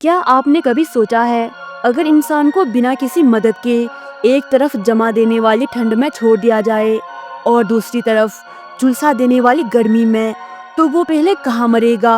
क्या आपने कभी सोचा है, अगर इंसान को बिना किसी मदद के एक तरफ जमा देने वाली ठंड में छोड़ दिया जाए और दूसरी तरफ झुलसा देने वाली गर्मी में, तो वो पहले कहाँ मरेगा?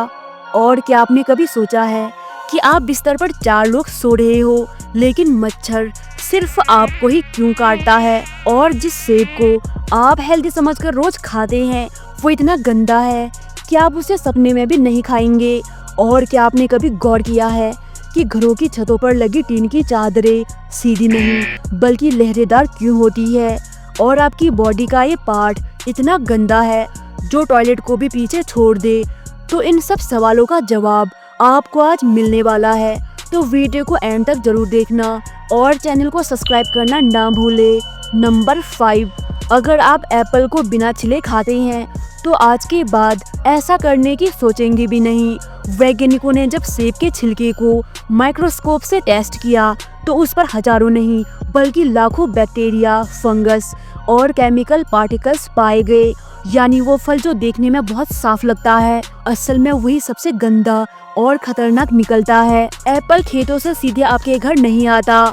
और क्या आपने कभी सोचा है कि आप बिस्तर पर 4 लोग सो रहे हो, लेकिन मच्छर सिर्फ आपको ही क्यों काटता है? और जिस सेब को आप हेल्दी समझकर रोज खाते हैं, वो इतना गंदा है कि आप उसे सपने में भी नहीं खाएंगे। और क्या आपने कभी गौर किया है कि घरों की छतों पर लगी टीन की चादरें सीधी नहीं बल्कि लहरेदार क्यों होती है? और आपकी बॉडी का ये पार्ट इतना गंदा है जो टॉयलेट को भी पीछे छोड़ दे। तो इन सब सवालों का जवाब आपको आज मिलने वाला है, तो वीडियो को एंड तक जरूर देखना और चैनल को सब्सक्राइब करना ना भूले। नंबर 5, अगर आप एप्पल को बिना छिले खाते हैं तो आज के बाद ऐसा करने की सोचेंगे भी नहीं। वैज्ञानिकों ने जब सेब के छिलके को माइक्रोस्कोप से टेस्ट किया तो उस पर हजारों नहीं बल्कि लाखों बैक्टीरिया, फंगस और केमिकल पार्टिकल्स पाए गए। यानी वो फल जो देखने में बहुत साफ लगता है, असल में वही सबसे गंदा और खतरनाक निकलता है। एप्पल खेतों से सीधे आपके घर नहीं आता,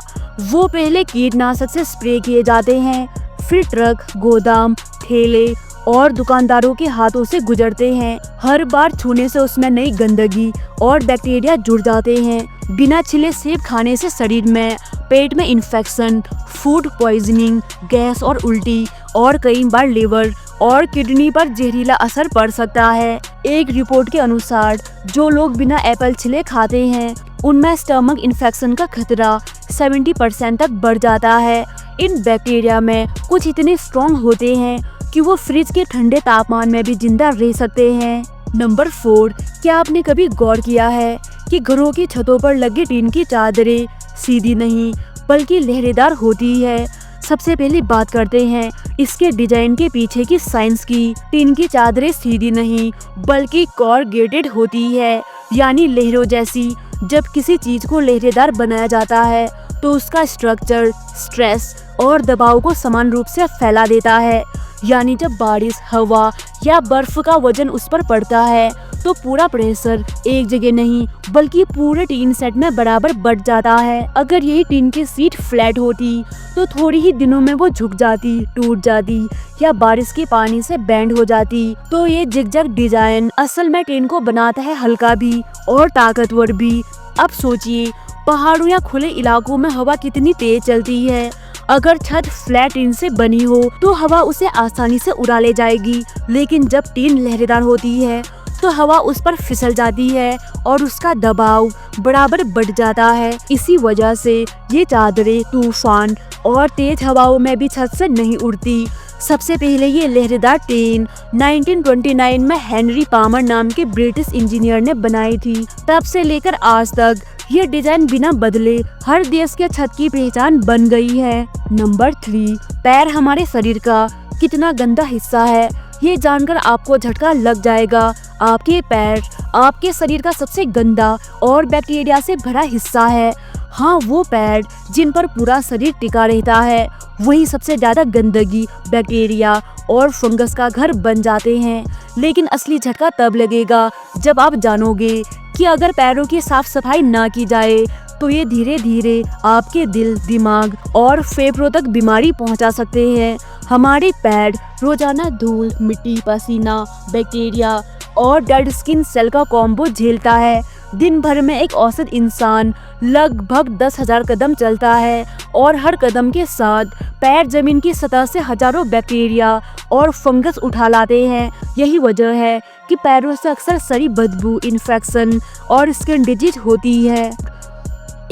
वो पहले कीटनाशक से स्प्रे किए जाते हैं, फिर ट्रक, गोदाम, ठेले और दुकानदारों के हाथों से गुजरते हैं। हर बार छूने से उसमें नई गंदगी और बैक्टीरिया जुड़ जाते हैं। बिना छिले सेब खाने से शरीर में पेट में इन्फेक्शन, फूड पॉइजनिंग, गैस और उल्टी और कई बार लिवर और किडनी पर जहरीला असर पड़ सकता है। एक रिपोर्ट के अनुसार जो लोग बिना एप्पल छिले खाते हैं उनमें स्टमक इन्फेक्शन का खतरा 70% तक बढ़ जाता है। इन बैक्टीरिया में कुछ इतने स्ट्रॉन्ग होते हैं कि वो फ्रिज के ठंडे तापमान में भी जिंदा रह सकते हैं। नंबर 4, क्या आपने कभी गौर किया है कि घरों की छतों पर लगी टीन की चादरें सीधी नहीं बल्कि लहरेदार होती है? सबसे पहले बात करते हैं इसके डिजाइन के पीछे की साइंस की। टीन की चादरें सीधी नहीं बल्कि कॉरगेटेड होती है, यानी लहरों जैसी। जब किसी चीज को लहरेदार बनाया जाता है तो उसका स्ट्रक्चर स्ट्रेस और दबाव को समान रूप से फैला देता है। यानी जब बारिश, हवा या बर्फ का वजन उस पर पड़ता है तो पूरा प्रेशर एक जगह नहीं बल्कि पूरे टीन सेट में बराबर बढ़ जाता है। अगर यही टीन की सीट फ्लैट होती तो थोड़ी ही दिनों में वो झुक जाती, टूट जाती या बारिश के पानी से बैंड हो जाती। तो ये जिगजैग डिजाइन असल में टीन को बनाता है हल्का भी और ताकतवर भी। अब सोचिए, पहाड़ों या खुले इलाकों में हवा कितनी तेज चलती है। अगर छत फ्लैट टीन से बनी हो तो हवा उसे आसानी से उड़ा ले जाएगी, लेकिन जब टीन लहरेदार होती है तो हवा उस पर फिसल जाती है और उसका दबाव बराबर बढ़ जाता है। इसी वजह से ये चादरें तूफान और तेज हवाओं में भी छत से नहीं उड़ती। सबसे पहले ये लहरेदार टीन 1929 में हेनरी पामर नाम के ब्रिटिश इंजीनियर ने बनाई थी। तब से लेकर आज तक ये डिजाइन बिना बदले हर देश के छत की पहचान बन गई है। नंबर 3, पैर हमारे शरीर का कितना गंदा हिस्सा है, ये जानकर आपको झटका लग जाएगा। आपके पैर आपके शरीर का सबसे गंदा और बैक्टीरिया से भरा हिस्सा है। हाँ, वो पैर जिन पर पूरा शरीर टिका रहता है, वही सबसे ज्यादा गंदगी, बैक्टीरिया और फंगस का घर बन जाते हैं। लेकिन असली झटका तब लगेगा जब आप जानोगे कि अगर पैरों की साफ सफाई ना की जाए तो ये धीरे धीरे आपके दिल, दिमाग और फेफड़ों तक बीमारी पहुंचा सकते हैं। हमारे पैर रोजाना धूल, मिट्टी, पसीना, बैक्टीरिया और डेड स्किन सेल का कॉम्बो झेलता है। दिन भर में एक औसत इंसान लगभग 10,000 कदम चलता है और हर कदम के साथ पैर जमीन की सतह से हजारों बैक्टीरिया और फंगस उठा लाते हैं। यही वजह है कि पैरों से अक्सर सड़ी बदबू, इन्फेक्शन और स्किन डिजीज होती है।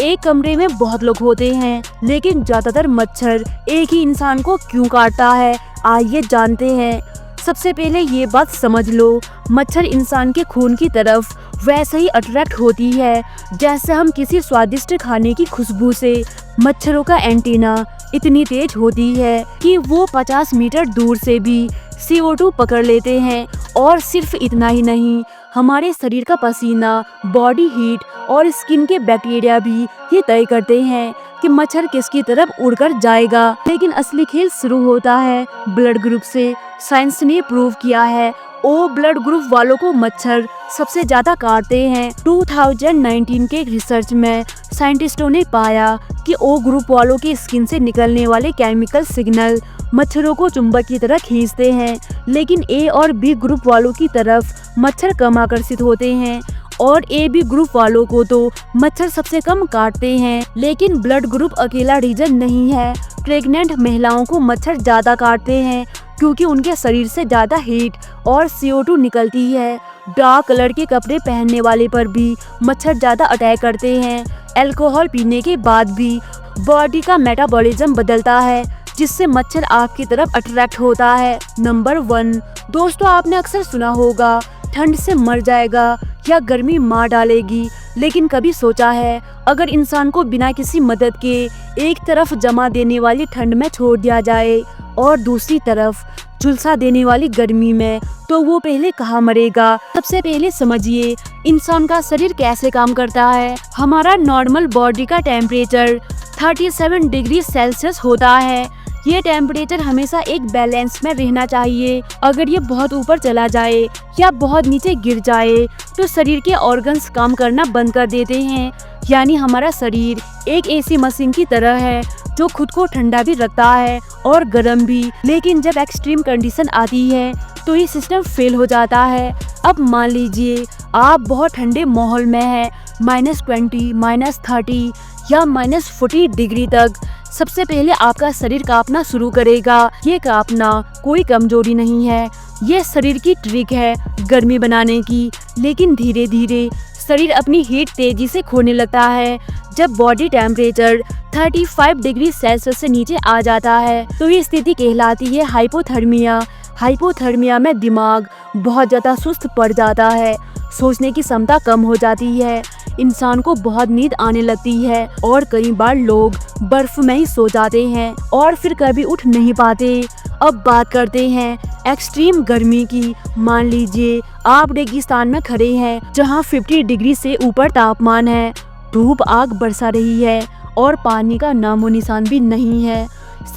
एक कमरे में बहुत लोग होते हैं, लेकिन ज्यादातर मच्छर एक ही इंसान को क्यों काटता है? आइए जानते हैं। सबसे पहले ये बात समझ लो, मच्छर इंसान के खून की तरफ वैसे ही अट्रैक्ट होती है जैसे हम किसी स्वादिष्ट खाने की खुशबू से। मच्छरों का एंटीना इतनी तेज होती है कि वो 50 मीटर दूर से भी CO2 पकड़ लेते हैं। और सिर्फ इतना ही नहीं, हमारे शरीर का पसीना, बॉडी हीट और स्किन के बैक्टीरिया भी ये तय करते हैं कि मच्छर किसकी तरफ उड़कर जाएगा। लेकिन असली खेल शुरू होता है ब्लड ग्रुप से। साइंस ने प्रूव किया है ओ ब्लड ग्रुप वालों को मच्छर सबसे ज्यादा काटते हैं। 2019 के एक रिसर्च में साइंटिस्टों ने पाया कि ओ ग्रुप वालों की स्किन से निकलने वाले केमिकल सिग्नल मच्छरों को चुंबक की तरह खींचते हैं, लेकिन ए और बी ग्रुप वालों की तरफ मच्छर कम आकर्षित होते हैं और ए बी ग्रुप वालों को तो मच्छर सबसे कम काटते हैं। लेकिन ब्लड ग्रुप अकेला रीजन नहीं है। प्रेग्नेंट महिलाओं को मच्छर ज्यादा काटते हैं क्योंकि उनके शरीर से ज्यादा हीट और CO2 निकलती है। डार्क कलर के कपड़े पहनने वाले पर भी मच्छर ज्यादा अटैक करते हैं। अल्कोहल पीने के बाद भी बॉडी का मेटाबॉलिज्म बदलता है, जिससे मच्छर आपकी तरफ अट्रैक्ट होता है। नंबर 1, दोस्तों आपने अक्सर सुना होगा ठंड से मर जाएगा या गर्मी मार डालेगी, लेकिन कभी सोचा है अगर इंसान को बिना किसी मदद के एक तरफ जमा देने वाली ठंड में छोड़ दिया जाए और दूसरी तरफ झुलसा देने वाली गर्मी में, तो वो पहले कहाँ मरेगा? सबसे पहले समझिए इंसान का शरीर कैसे काम करता है। हमारा नॉर्मल बॉडी का टेम्परेचर 37 डिग्री सेल्सियस होता है। ये टेम्परेचर हमेशा एक बैलेंस में रहना चाहिए। अगर ये बहुत ऊपर चला जाए या बहुत नीचे गिर जाए तो शरीर के ऑर्गन्स काम करना बंद कर देते हैं। यानी हमारा शरीर एक AC मशीन की तरह है जो खुद को ठंडा भी रखता है और गर्म भी। लेकिन जब एक्सट्रीम कंडीशन आती है तो ये सिस्टम फेल हो जाता है। अब मान लीजिए आप बहुत ठंडे माहौल में हैं, -20, -30 या -40 डिग्री तक। सबसे पहले आपका शरीर कांपना शुरू करेगा। ये कांपना कोई कमजोरी नहीं है, ये शरीर की ट्रिक है गर्मी बनाने की। लेकिन धीरे धीरे शरीर अपनी हीट तेजी से खोने लगता है। जब बॉडी टेम्परेचर 35 डिग्री सेल्सियस से नीचे आ जाता है तो ये स्थिति कहलाती है हाइपोथर्मिया। हाइपोथर्मिया में दिमाग बहुत ज्यादा सुस्त पड़ जाता है, सोचने की क्षमता कम हो जाती है, इंसान को बहुत नींद आने लगती है और कई बार लोग बर्फ में ही सो जाते हैं और फिर कभी उठ नहीं पाते। अब बात करते हैं एक्सट्रीम गर्मी की। मान लीजिए आप रेगिस्तान में खड़े हैं जहां 50 डिग्री से ऊपर तापमान है, धूप आग बरसा रही है और पानी का नामो निशान भी नहीं है।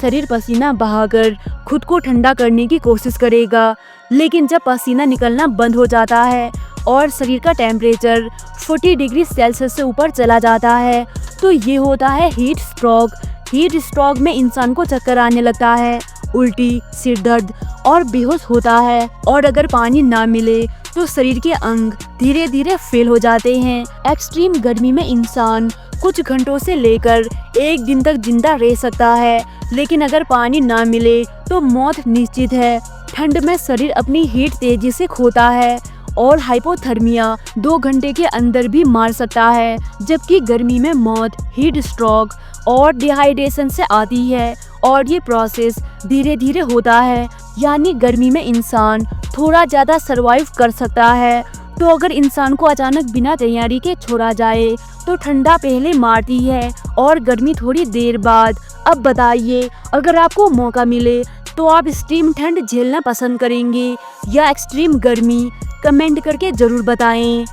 शरीर पसीना बहाकर खुद को ठंडा करने की कोशिश करेगा, लेकिन जब पसीना निकलना बंद हो जाता है और शरीर का टेम्परेचर 40 डिग्री सेल्सियस से ऊपर चला जाता है तो ये होता है हीट स्ट्रोक। हीट स्ट्रोक में इंसान को चक्कर आने लगता है, उल्टी, सिर दर्द और बेहोश होता है। और अगर पानी ना मिले तो शरीर के अंग धीरे धीरे फेल हो जाते हैं। एक्सट्रीम गर्मी में इंसान कुछ घंटों से लेकर 1 दिन तक जिंदा रह सकता है, लेकिन अगर पानी ना मिले तो मौत निश्चित है। ठंड में शरीर अपनी हीट तेजी से खोता है और हाइपोथर्मिया 2 घंटे के अंदर भी मार सकता है, जबकि गर्मी में मौत हीट स्ट्रोक और डिहाइड्रेशन से आती है और ये प्रोसेस धीरे धीरे होता है। यानी गर्मी में इंसान थोड़ा ज्यादा सरवाइव कर सकता है। तो अगर इंसान को अचानक बिना तैयारी के छोड़ा जाए तो ठंडा पहले मारती है और गर्मी थोड़ी देर बाद। अब बताइए अगर आपको मौका मिले तो आप एक्सट्रीम ठंड झेलना पसंद करेंगे या एक्सट्रीम गर्मी? कमेंट करके जरूर बताएं।